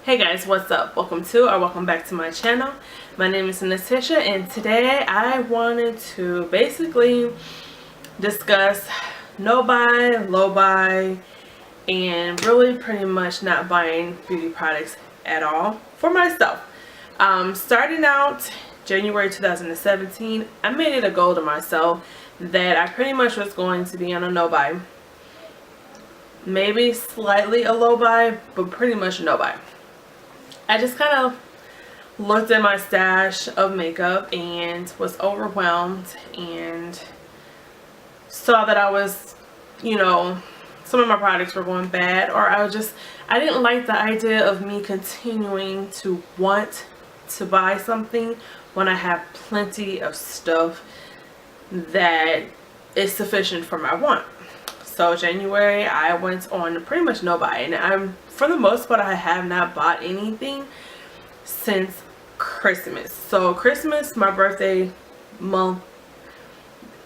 Hey guys, what's up? Welcome back to my channel. My name is Natasha, and today I wanted to basically discuss no buy, low buy, and really pretty much not buying beauty products at all for myself. Starting out January 2017, I made it a goal to myself that I pretty much was going to be on a no buy. Maybe slightly a low buy, but pretty much no buy. I just kind of looked at my stash of makeup and was overwhelmed and saw that I was, some of my products were going bad, or I didn't like the idea of me continuing to want to buy something when I have plenty of stuff that is sufficient for my want. So January I went on pretty much no buy, and for the most part I have not bought anything since Christmas. So Christmas, my birthday month,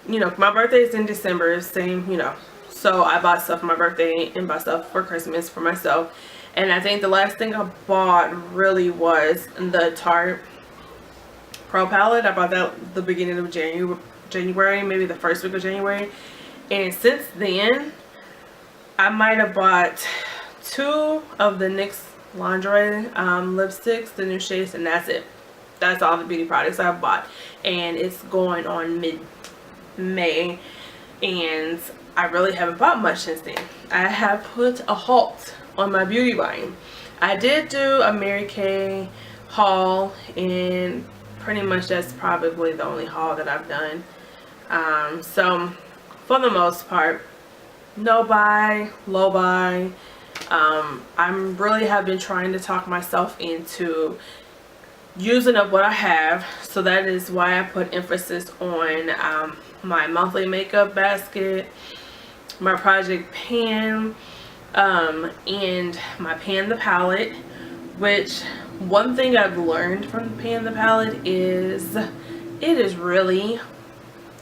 my birthday is in December, so I bought stuff for my birthday and bought stuff for Christmas for myself. And I think the last thing I bought really was the Tarte Pro palette. I bought that at the beginning of January, maybe the first week of January. And since then, I might have bought 2 of the NYX lingerie lipsticks, the new shades, and that's it. That's all the beauty products I've bought. And it's going on mid-May, and I really haven't bought much since then. I have put a halt on my beauty buying. I did do a Mary Kay haul, and pretty much that's probably the only haul that I've done. So for the most part, no buy, low buy. I really have been trying to talk myself into using up what I have, so that is why I put emphasis on my monthly makeup basket, my project pan, and my Pan the palette. Which, one thing I've learned from the Pan the palette is it is really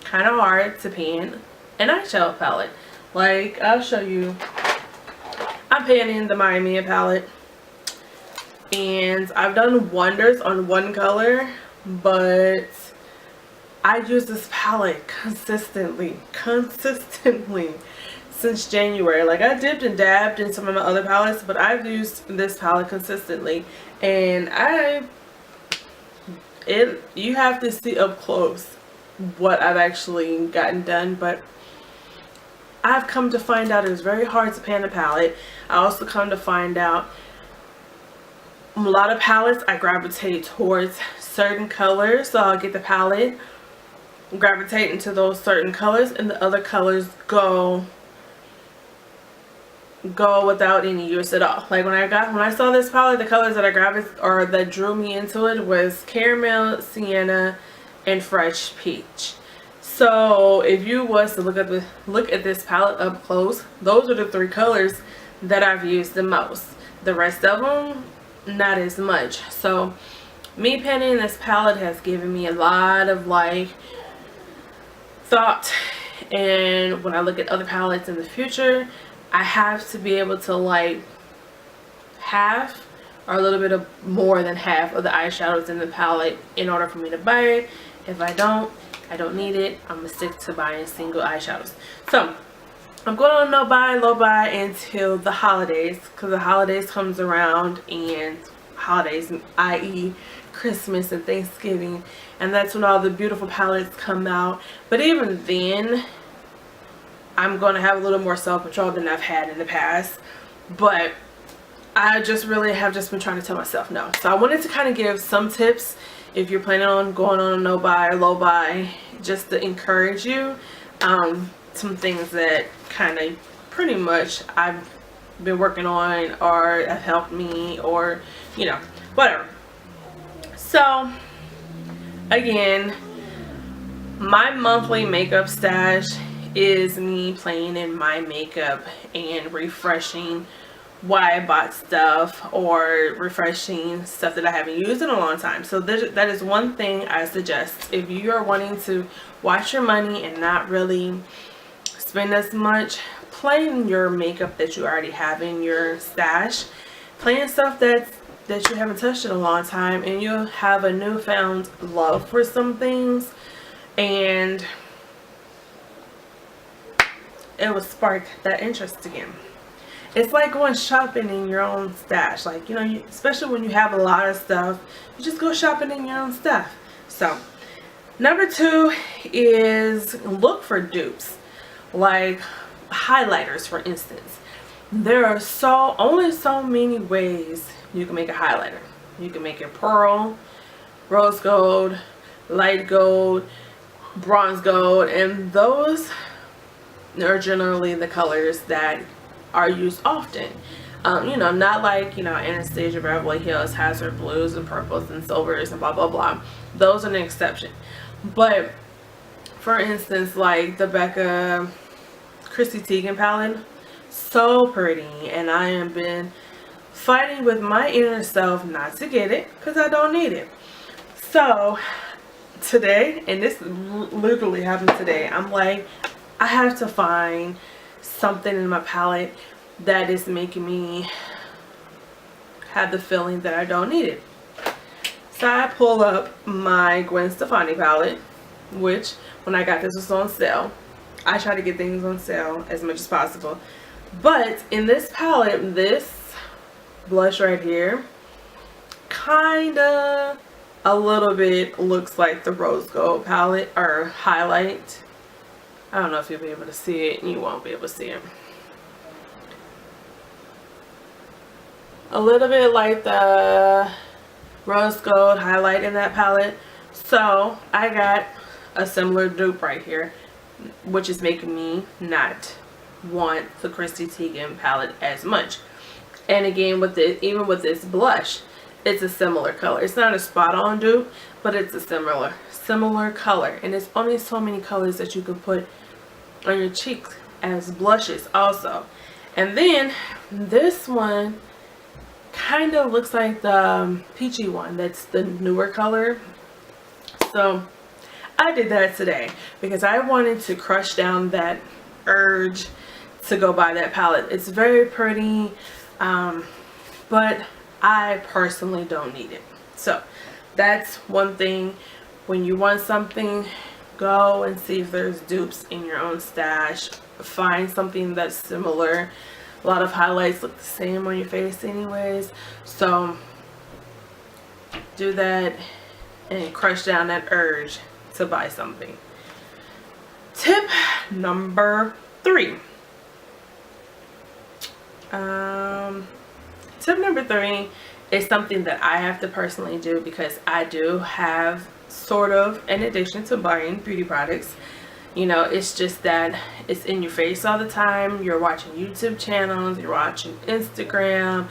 kind of hard to pan an eyeshadow palette. Like, I'll show you. I'm panning the Miami palette, and I've done wonders on one color, but I use this palette consistently since January. Like, I dipped and dabbed in some of my other palettes, but I've used this palette consistently, and you have to see up close what I've actually gotten done. But I've come to find out it's very hard to pan a palette. I also come to find out a lot of palettes I gravitate towards certain colors, so I'll get the palette, gravitate into those certain colors, and the other colors go without any use at all. Like when I saw this palette, the colors that that drew me into it was caramel, sienna, and fresh peach. So if you was to look at this palette up close, those are the 3 colors that I've used the most. The rest of them, not as much. So me panning this palette has given me a lot of thought, and when I look at other palettes in the future, I have to be able to half or a little bit of more than half of the eyeshadows in the palette in order for me to buy it. If I don't need it. I'm gonna stick to buying single eyeshadows. So I'm going on no buy, low buy until the holidays, because the holidays comes around, and holidays, i.e. Christmas and Thanksgiving, and that's when all the beautiful palettes come out. But even then, I'm going to have a little more self-control than I've had in the past. But I just really have been trying to tell myself no. So I wanted to kind of give some tips if you're planning on going on a no buy or low buy, just to encourage you. Some things that kind of pretty much I've been working on or have helped me, or whatever. So again, my monthly makeup stash is me playing in my makeup and refreshing why I bought stuff, or refreshing stuff that I haven't used in a long time. So that is one thing I suggest. If you are wanting to watch your money and not really spend as much, play in your makeup that you already have in your stash. Playing stuff that's that you haven't touched in a long time, and you have a newfound love for some things, and it will spark that interest again. It's like going shopping in your own stash. Like, you know, especially when you have a lot of stuff, you just go shopping in your own stuff. So, number 2 is look for dupes. Like highlighters, for instance. There are only so many ways you can make a highlighter. You can make it pearl, rose gold, light gold, bronze gold, and those are generally the colors that are used often. You know, not like, you know, Anastasia Beverly Hills has her blues and purples and silvers and blah blah blah. Those are an exception. But for instance, like the Becca Chrissy Teigen palette, so pretty, and I have been fighting with my inner self not to get it because I don't need it. So today, and this literally happened today, I'm like, I have to find something in my palette that is making me have the feeling that I don't need it. So I pull up my Gwen Stefani palette, which when I got this was on sale. I try to get things on sale as much as possible. But in this palette, this blush right here kinda a little bit looks like the rose gold palette or highlight. I don't know if you'll be able to see it, and you won't be able to see it. A little bit like the rose gold highlight in that palette. So I got a similar dupe right here, which is making me not want the Chrissy Teigen palette as much. And again, with this, even with this blush, it's a similar color. It's not a spot on dupe, but it's a similar color, and there's only so many colors that you can put on your cheeks as blushes also. And then this one kind of looks like the peachy one. That's the newer color. So I did that today because I wanted to crush down that urge to go buy that palette. It's very pretty, but I personally don't need it. So that's one thing. When you want something, go and see if there's dupes in your own stash. Find something that's similar. A lot of highlights look the same on your face anyways, so do that and crush down that urge to buy something. Tip number 3. Tip number 3 is something that I have to personally do because I do have sort of an addiction to buying beauty products. You know, it's just that it's in your face all the time. You're watching YouTube channels, you're watching Instagram,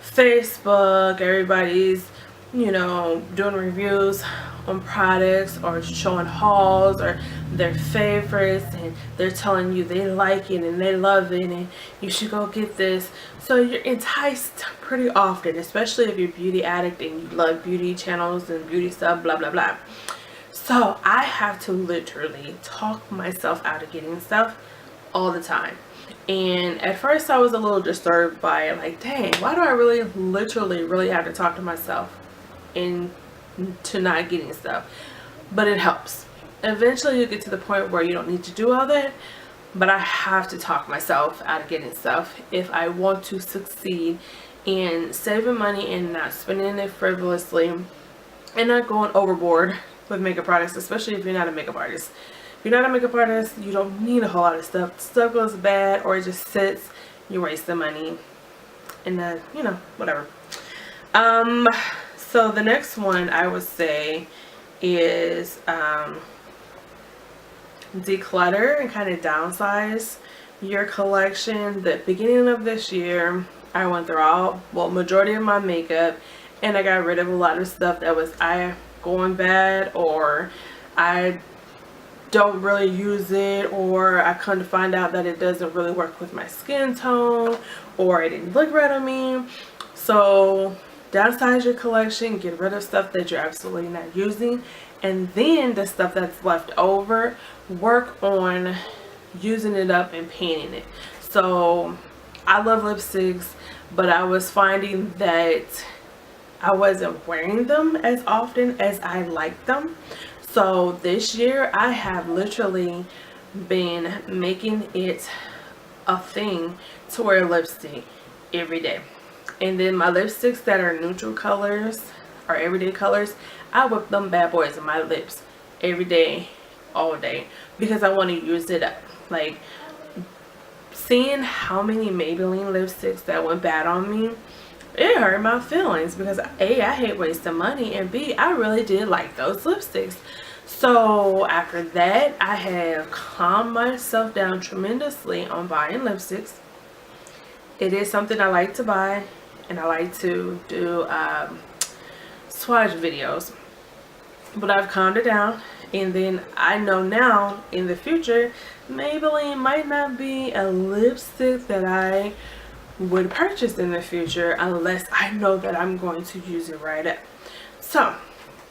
Facebook, everybody's, you know, doing reviews on products or showing hauls or their favorites, and they're telling you they like it and they love it and you should go get this. So you're enticed pretty often, especially if you're a beauty addict and you love beauty channels and beauty stuff, blah blah blah. So I have to literally talk myself out of getting stuff all the time. And at first I was a little disturbed by it, like, dang, why do I really have to talk to myself into not getting stuff? But it helps. Eventually you get to the point where you don't need to do all that, but I have to talk myself out of getting stuff if I want to succeed in saving money and not spending it frivolously and not going overboard with makeup products, especially if you're not a makeup artist. If you're not a makeup artist, you don't need a whole lot of stuff. Stuff goes bad or it just sits, you waste the money, and then, you know, whatever. So the next one I would say is declutter and kind of downsize your collection. The beginning of this year, I went through majority of my makeup, and I got rid of a lot of stuff that was going bad, or I don't really use it, or I come to find out that it doesn't really work with my skin tone, or it didn't look right on me. So downsize your collection, get rid of stuff that you're absolutely not using, and then the stuff that's left over, work on using it up and painting it. So I love lipsticks, but I was finding that I wasn't wearing them as often as I liked them. So this year I have literally been making it a thing to wear lipstick every day. And then my lipsticks that are neutral colors or everyday colors, I whip them bad boys in my lips every day, all day, because I want to use it up. Like, seeing how many Maybelline lipsticks that went bad on me, it hurt my feelings, because A, I hate wasting money, and B, I really did like those lipsticks. So after that, I have calmed myself down tremendously on buying lipsticks. It is something I like to buy, and I like to do swatch videos, but I've calmed it down. And then I know now in the future, Maybelline might not be a lipstick that I would purchase in the future unless I know that I'm going to use it right up. So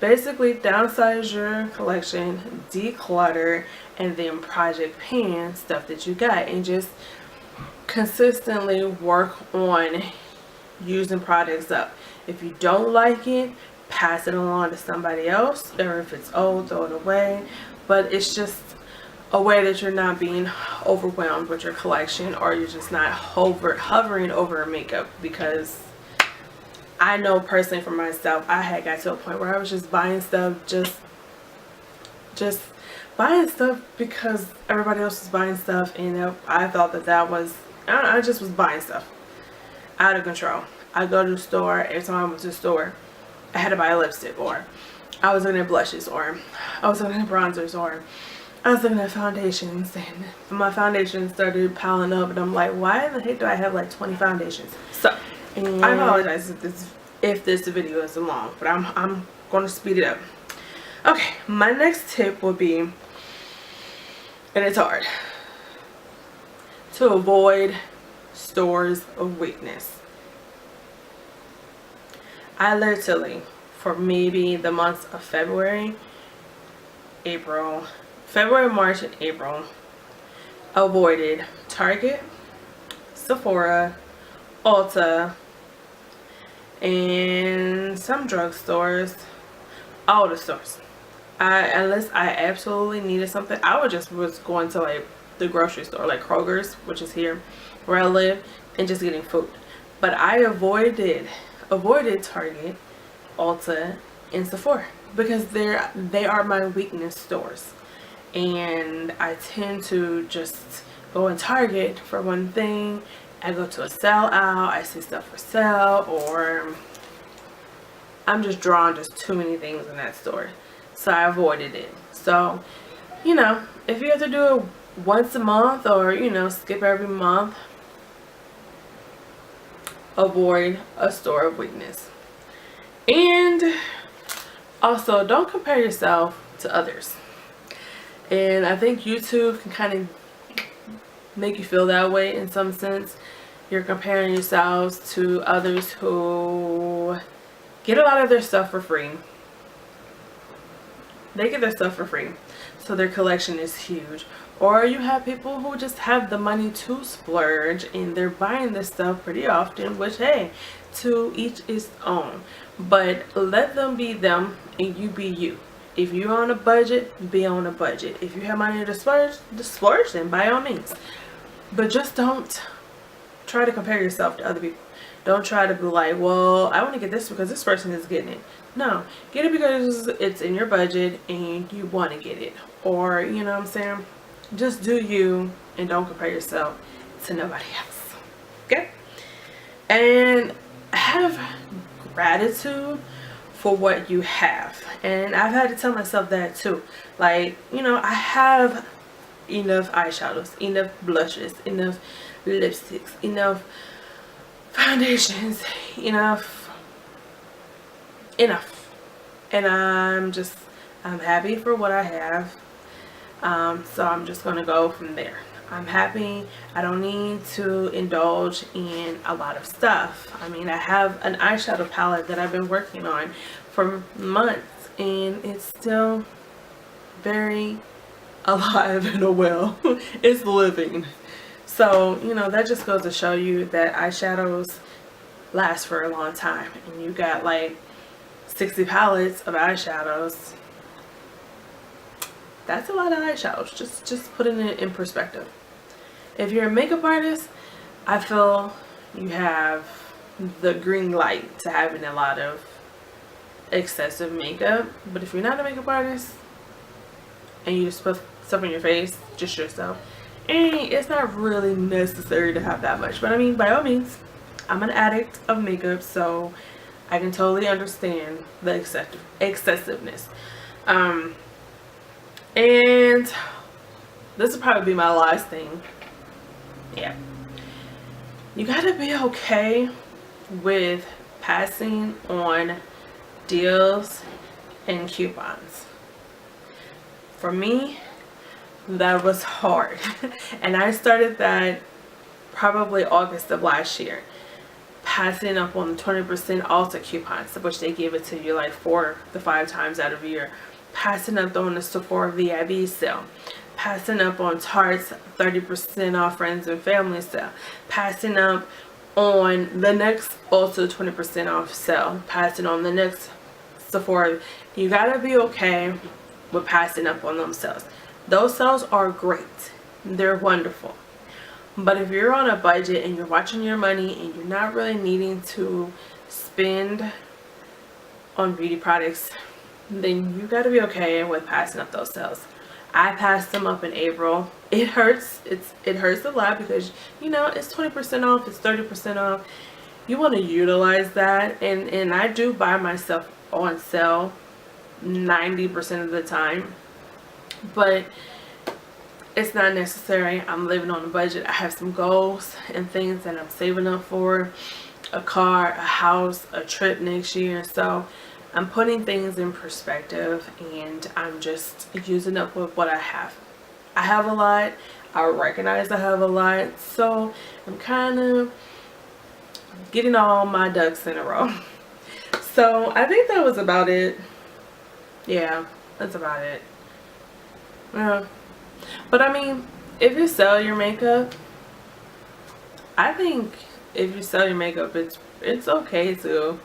basically, downsize your collection, declutter, and then project pan stuff that you got, and just consistently work on using products up. If you don't like it, pass it along to somebody else, or if it's old, throw it away. But it's just a way that you're not being overwhelmed with your collection, or you're just not hovering over makeup. Because I know personally for myself, I had got to a point where I was just buying stuff, just buying stuff because everybody else was buying stuff, and I thought that was, I just was buying stuff out of control. I go to the store, every time I went to the store, I had to buy a lipstick, or I was looking at blushes, or I was looking at bronzers, or I was looking at foundations, and my foundations started piling up, and I'm like, why in the heck do I have like 20 foundations? So, and I apologize if this video is long, but I'm going to speed it up. Okay, my next tip will be, and it's hard, to avoid stores of weakness. I literally, for maybe the months of February, March, and April, avoided Target, Sephora, Ulta, and some drugstores, all the stores. Unless I absolutely needed something, I was going to like the grocery store, like Kroger's, which is here where I live, and just getting food. But I avoided Target, Ulta, and Sephora, because they are my weakness stores. And I tend to just go in Target for one thing, I go to a sell out, I see stuff for sale, or I'm just drawn to too many things in that store. So I avoided it. So, you know, if you have to do it once a month, or, you know, skip every month, avoid a store of weakness. And also, don't compare yourself to others. And I think YouTube can kind of make you feel that way in some sense. You're comparing yourselves to others who get a lot of their stuff for free. They get their stuff for free, so their collection is huge. Or you have people who just have the money to splurge, and they're buying this stuff pretty often, which, hey, to each his own. But let them be them and you be you. If you're on a budget, be on a budget. If you have money to splurge, then by all means. But just don't try to compare yourself to other people. Don't try to be like, well, I want to get this because this person is getting it. No, get it because it's in your budget and you want to get it. Or, you know what I'm saying? Just do you, and don't compare yourself to nobody else. Okay? And have gratitude for what you have. And I've had to tell myself that too. Like, you know, I have enough eyeshadows, enough blushes, enough lipsticks, enough foundations, enough. And I'm happy for what I have. So I'm just gonna go from there. I'm happy. I don't need to indulge in a lot of stuff. I mean, I have an eyeshadow palette that I've been working on for months, and it's still very alive and well. It's living. So, you know, that just goes to show you that eyeshadows last for a long time, and you got like 60 palettes of eyeshadows. That's a lot of eyeshadows. Just putting it in perspective. If you're a makeup artist, I feel you have the green light to having a lot of excessive makeup. But if you're not a makeup artist and you just put stuff on your face, just yourself, and it's not really necessary to have that much. But I mean, by all means, I'm an addict of makeup, so I can totally understand the excessiveness. And this will probably be my last thing. Yeah, you gotta be okay with passing on deals and coupons. For me, that was hard. And I started that probably August of last year, passing up on the 20% Ulta coupons, which they give it to you like 4 to 5 times out of a year, passing up on the Sephora VIB sale, passing up on Tarte's 30% off friends and family sale, passing up on the next Ulta 20% off sale, passing on the next Sephora. You gotta be okay with passing up on those sales. Those sales are great, they're wonderful. But if you're on a budget and you're watching your money and you're not really needing to spend on beauty products, then you got to be okay with passing up those sales. I passed them up in April. It hurts. It hurts a lot because, you know, it's 20% off, it's 30% off. You want to utilize that, and I do buy myself on sale 90% of the time, but it's not necessary. I'm living on a budget. I have some goals and things that I'm saving up for, a car, a house, a trip next year. So I'm putting things in perspective, and I'm just using up with what I have. I have a lot. I recognize I have a lot, so I'm kind of getting all my ducks in a row. So I think that was about it. Yeah, that's about it. Yeah. But I mean, if you sell your makeup, I think if you sell your makeup, it's okay to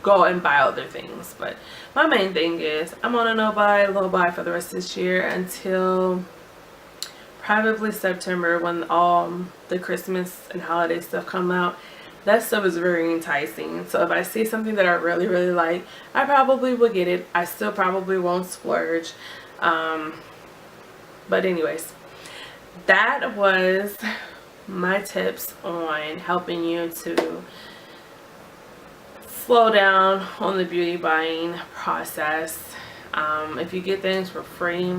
go and buy other things. But my main thing is I'm on a no buy, low buy for the rest of this year until probably September, when all the Christmas and holiday stuff come out. That stuff is very enticing. So if I see something that I really like, I probably will get it. I still probably won't splurge. But anyways, that was my tips on helping you to slow down on the beauty buying process. If you get things for free,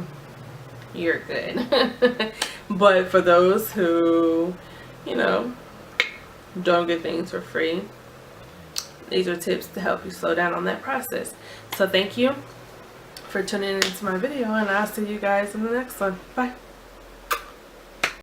you're good. But for those who, you know, don't get things for free, these are tips to help you slow down on that process. So thank you for tuning into my video, and I'll see you guys in the next one. Bye.